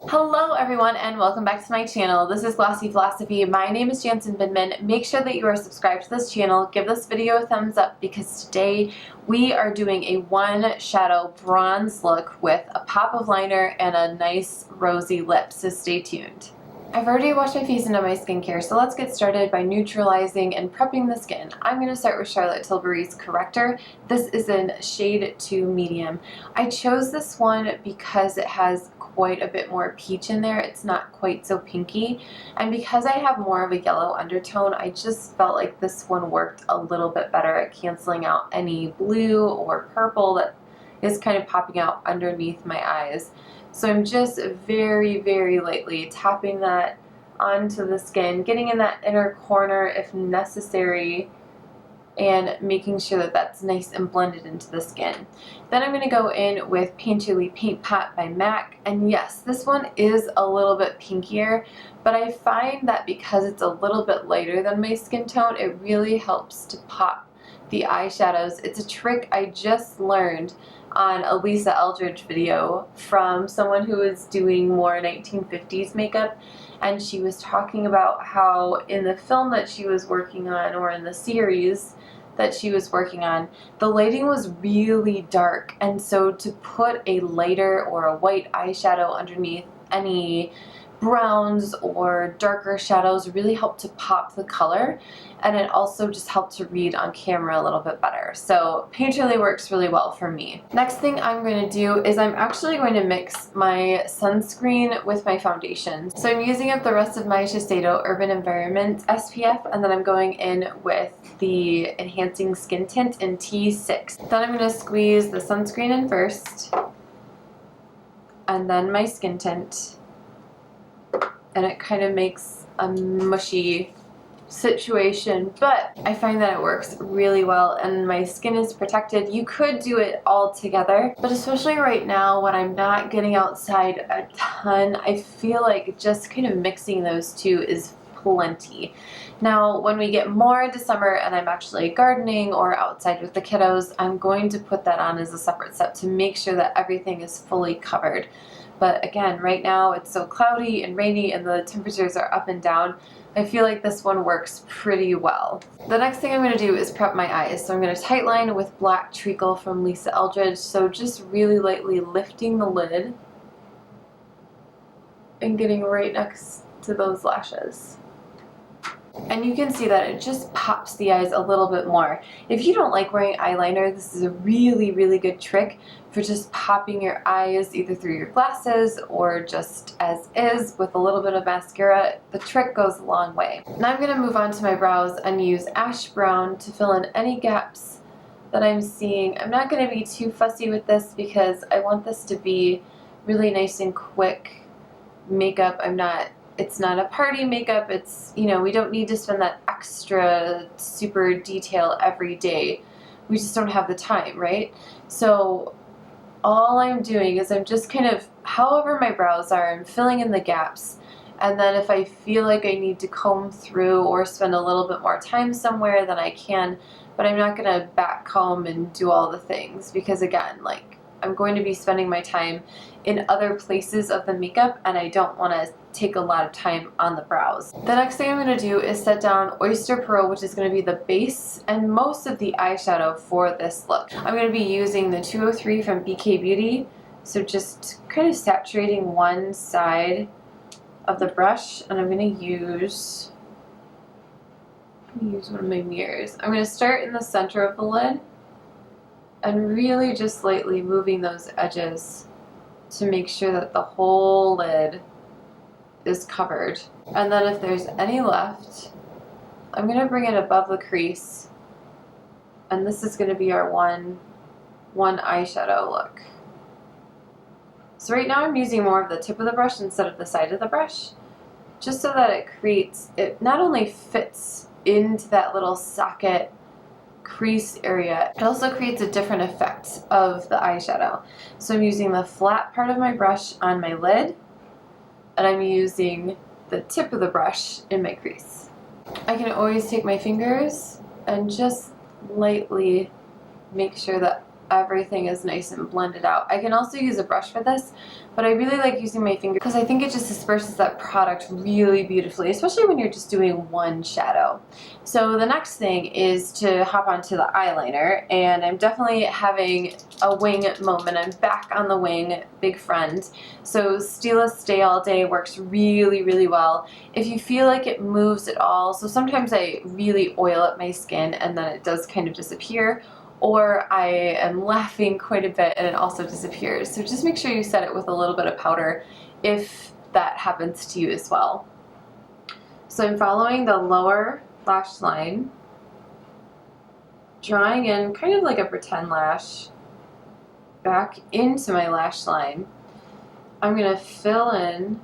Hello everyone and welcome back to my channel. This is Glossy Philosophy. My name is Jansen Bindman. Make sure that you are subscribed to this channel. Give this video a thumbs up because today we are doing a one shadow bronze look with a pop of liner and a nice rosy lip, so stay tuned. I've already washed my face and done my skincare, so let's get started by neutralizing and prepping the skin. I'm going to start with Charlotte Tilbury's corrector. This is in shade 2 medium. I chose this one because it has quite a bit more peach in there. It's not quite so pinky, and because I have more of a yellow undertone, I just felt like this one worked a little bit better at canceling out any blue or purple that is kind of popping out underneath my eyes. So I'm just very, very lightly tapping that onto the skin, getting in that inner corner if necessary, and making sure that that's nice and blended into the skin. Then I'm going to go in with Painterly Paint Pot by MAC, and yes, this one is a little bit pinkier, but I find that because it's a little bit lighter than my skin tone, it really helps to pop the eyeshadows. It's a trick I just learned on a Lisa Eldridge video from someone who was doing more 1950s makeup, and she was talking about how in the film that she was working on, or in the series that she was working on, the lighting was really dark, and so to put a lighter or a white eyeshadow underneath any browns or darker shadows really helped to pop the color, and it also just helped to read on camera a little bit better. So Painterly works really well for me. Next thing I'm going to do is I'm actually going to mix my sunscreen with my foundation. So I'm using up the rest of my Shiseido Urban Environment SPF, and then I'm going in with the Enhancing Skin Tint in T6. Then I'm going to squeeze the sunscreen in first, and then my skin tint, and it kind of makes a mushy situation, but I find that it works really well and my skin is protected. You could do it all together, but especially right now when I'm not getting outside a ton, I feel like just kind of mixing those two is plenty. Now when we get more into summer and I'm actually gardening or outside with the kiddos, I'm going to put that on as a separate step to make sure that everything is fully covered. But again, right now it's so cloudy and rainy and the temperatures are up and down. I feel like this one works pretty well. The next thing I'm going to do is prep my eyes. So I'm going to tightline with black Treacle from Lisa Eldridge. So just really lightly lifting the lid and getting right next to those lashes. And you can see that it just pops the eyes a little bit more. If you don't like wearing eyeliner, this is a really, really good trick for just popping your eyes either through your glasses or just as is with a little bit of mascara. The trick goes a long way. Now I'm going to move on to my brows and use ash brown to fill in any gaps that I'm seeing. I'm not going to be too fussy with this because I want this to be really nice and quick makeup. It's not a party makeup. It's, you know, we don't need to spend that extra super detail every day. We just don't have the time, right? So all I'm doing is I'm just kind of, however my brows are, I'm filling in the gaps. And then if I feel like I need to comb through or spend a little bit more time somewhere, then I can. But I'm not going to back comb and do all the things because, again, like, I'm going to be spending my time in other places of the makeup and I don't want to take a lot of time on the brows. The next thing I'm going to do is set down Oyster Pearl, which is going to be the base and most of the eyeshadow for this look. I'm going to be using the 203 from BK Beauty, so just kind of saturating one side of the brush, and I'm going to use one of my mirrors. I'm going to start in the center of the lid and really just lightly moving those edges to make sure that the whole lid is covered. And then if there's any left, I'm going to bring it above the crease, and this is going to be our one eyeshadow look. So right now I'm using more of the tip of the brush instead of the side of the brush, just so that it not only fits into that little socket crease area, it also creates a different effect of the eyeshadow. So I'm using the flat part of my brush on my lid, and I'm using the tip of the brush in my crease. I can always take my fingers and just lightly make sure that everything is nice and blended out. I can also use a brush for this, but I really like using my finger because I think it just disperses that product really beautifully, especially when you're just doing one shadow. So the next thing is to hop onto the eyeliner, and I'm definitely having a wing moment. I'm back on the wing, big friend. So Stila Stay All Day works really, really well. If you feel like it moves at all, so sometimes I really oil up my skin and then it does kind of disappear, or I am laughing quite a bit and it also disappears. So just make sure you set it with a little bit of powder if that happens to you as well. So I'm following the lower lash line, drawing in kind of like a pretend lash back into my lash line. I'm going to fill in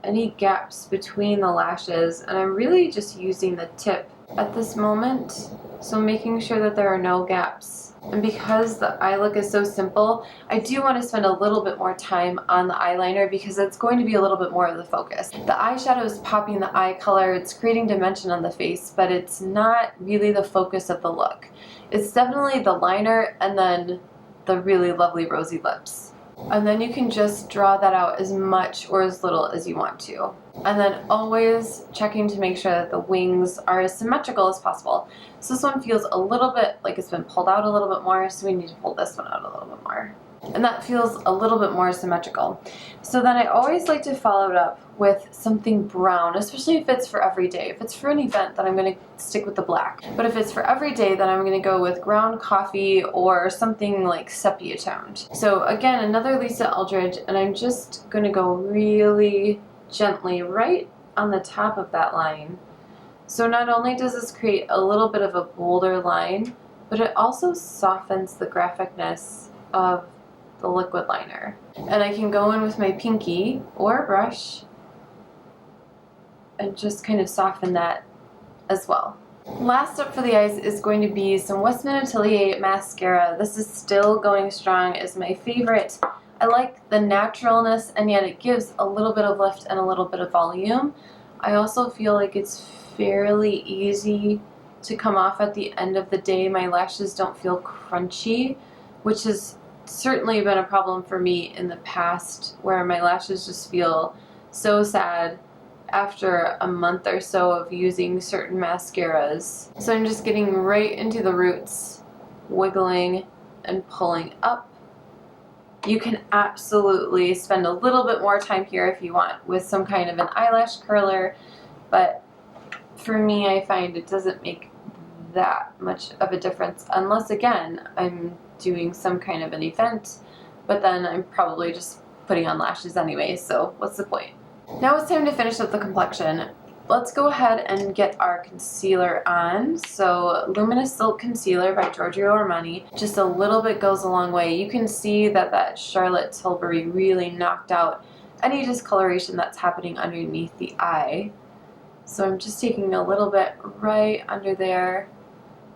any gaps between the lashes, and I'm really just using the tip at this moment, so making sure that there are no gaps. And because the eye look is so simple, I do want to spend a little bit more time on the eyeliner because it's going to be a little bit more of the focus. The eyeshadow is popping the eye color, it's creating dimension on the face, but it's not really the focus of the look. It's definitely the liner and then the really lovely rosy lips. And then you can just draw that out as much or as little as you want to. And then always checking to make sure that the wings are as symmetrical as possible. So this one feels a little bit like it's been pulled out a little bit more, so we need to pull this one out a little bit more. And that feels a little bit more symmetrical. So then I always like to follow it up with something brown, especially if it's for every day. If it's for an event, then I'm going to stick with the black. But if it's for every day, then I'm going to go with ground coffee or something like sepia toned. So again, another Lisa Eldridge, and I'm just going to go really gently right on the top of that line. So not only does this create a little bit of a bolder line, but it also softens the graphicness of the liquid liner. And I can go in with my pinky or a brush and just kind of soften that as well. Last up for the eyes is going to be some Westman Atelier mascara. This is still going strong, is my favorite. I like the naturalness, and yet it gives a little bit of lift and a little bit of volume. I also feel like it's fairly easy to come off at the end of the day. My lashes don't feel crunchy, which has certainly been a problem for me in the past, where my lashes just feel so sad after a month or so of using certain mascaras. So I'm just getting right into the roots, wiggling and pulling up. You can absolutely spend a little bit more time here if you want with some kind of an eyelash curler, but for me, I find it doesn't make that much of a difference unless, again, I'm doing some kind of an event, but then I'm probably just putting on lashes anyway, so what's the point? Now it's time to finish up the complexion. Let's go ahead and get our concealer on. So Luminous Silk Concealer by Giorgio Armani. Just a little bit goes a long way. You can see that that Charlotte Tilbury really knocked out any discoloration that's happening underneath the eye. So I'm just taking a little bit right under there.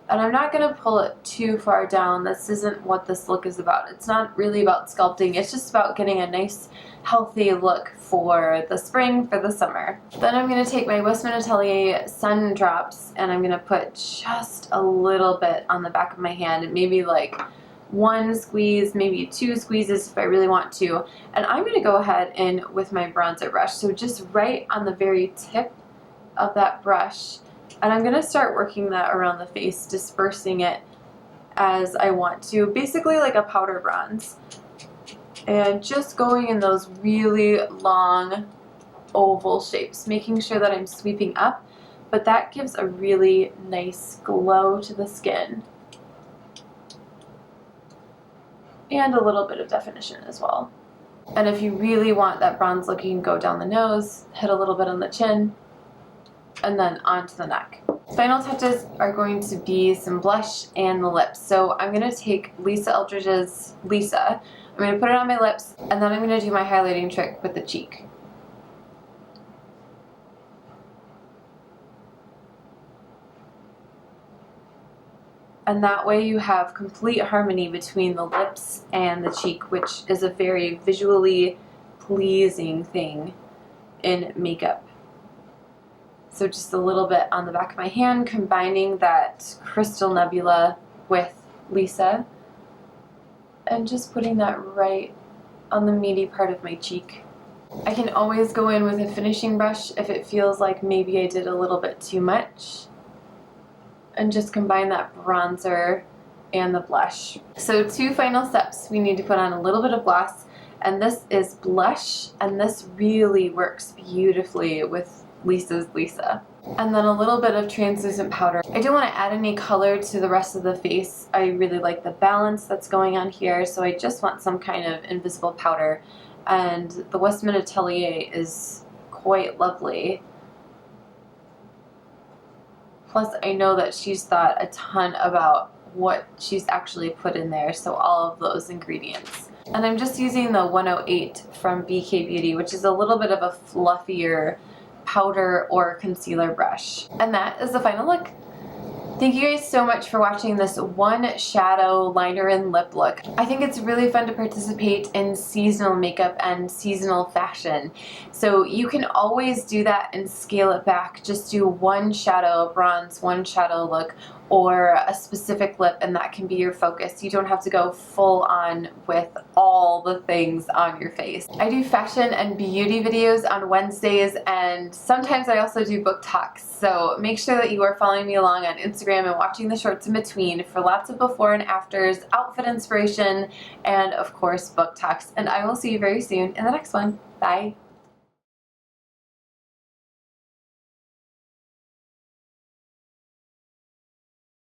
And I'm not going to pull it too far down. This isn't what this look is about. It's not really about sculpting. It's just about getting a nice, healthy look for the spring, for the summer. Then I'm going to take my Westman Atelier Sun Drops, and I'm going to put just a little bit on the back of my hand, maybe like one squeeze, maybe two squeezes if I really want to. And I'm going to go ahead and with my bronzer brush, so just right on the very tip of that brush, and I'm going to start working that around the face, dispersing it as I want to, basically like a powder bronze. And just going in those really long oval shapes, making sure that I'm sweeping up, but that gives a really nice glow to the skin. And a little bit of definition as well. And if you really want that bronze look, you can go down the nose, hit a little bit on the chin, and then onto the neck. Final touches are going to be some blush and the lips. So I'm going to take Lisa Eldridge's Lisa. I'm going to put it on my lips, and then I'm going to do my highlighting trick with the cheek. And that way you have complete harmony between the lips and the cheek, which is a very visually pleasing thing in makeup. So just a little bit on the back of my hand, combining that Crystal Nebula with Lisa, and just putting that right on the meaty part of my cheek. I can always go in with a finishing brush if it feels like maybe I did a little bit too much, and just combine that bronzer and the blush. So 2 final steps. We need to put on a little bit of gloss, and this is blush, and this really works beautifully with Lisa's Lisa. And then a little bit of translucent powder. I don't want to add any color to the rest of the face. I really like the balance that's going on here, so I just want some kind of invisible powder. And the Westman Atelier is quite lovely. Plus, I know that she's thought a ton about what she's actually put in there, so all of those ingredients. And I'm just using the 108 from BK Beauty, which is a little bit of a fluffier powder or concealer brush. And that is the final look. Thank you guys so much for watching this one shadow liner and lip look. I think it's really fun to participate in seasonal makeup and seasonal fashion. So you can always do that and scale it back. Just do one shadow bronze, one shadow look, or a specific lip, and that can be your focus. You don't have to go full on with all the things on your face. I do fashion and beauty videos on Wednesdays, and sometimes I also do book talks. So make sure that you are following me along on Instagram and watching the shorts in between for lots of before and afters, outfit inspiration, and of course book talks. And I will see you very soon in the next one. Bye.